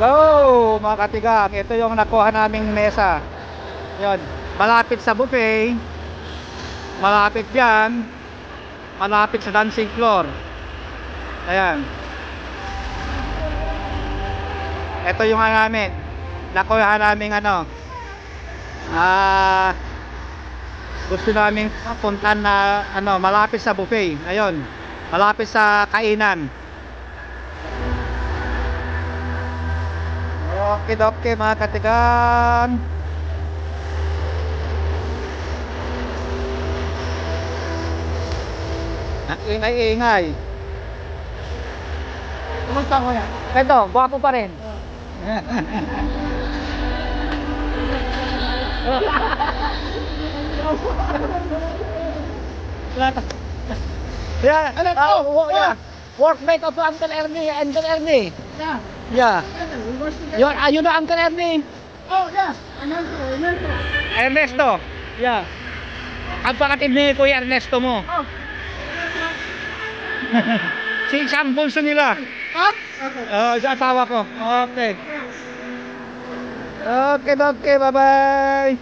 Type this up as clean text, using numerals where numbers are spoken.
Hello mga katigang, ito yung nakuha naming mesa. Yun, malapit sa buffet. Malapit yan. Malapit sa dancing floor. Ayan. Ito yung namin. Nakuha namin ano. Gusto namin puntan na ano, malapit sa buffet. Ayun, malapit sa kainan. Okay mga katigang. Ingay. Kumusta ko yan? Ito, gwapo pa rin. Yeah. Yeah. Workmate of Uncle Ernie. Yeah. You know Uncle Ernie? Oh, yeah. Ernesto. Yeah. Ang pangatid ni Kuya Ernesto mo. Oh. Si Sam Bunso nila. Ha? Okay. Sa asawa ko. Okay. Okay, bye-bye.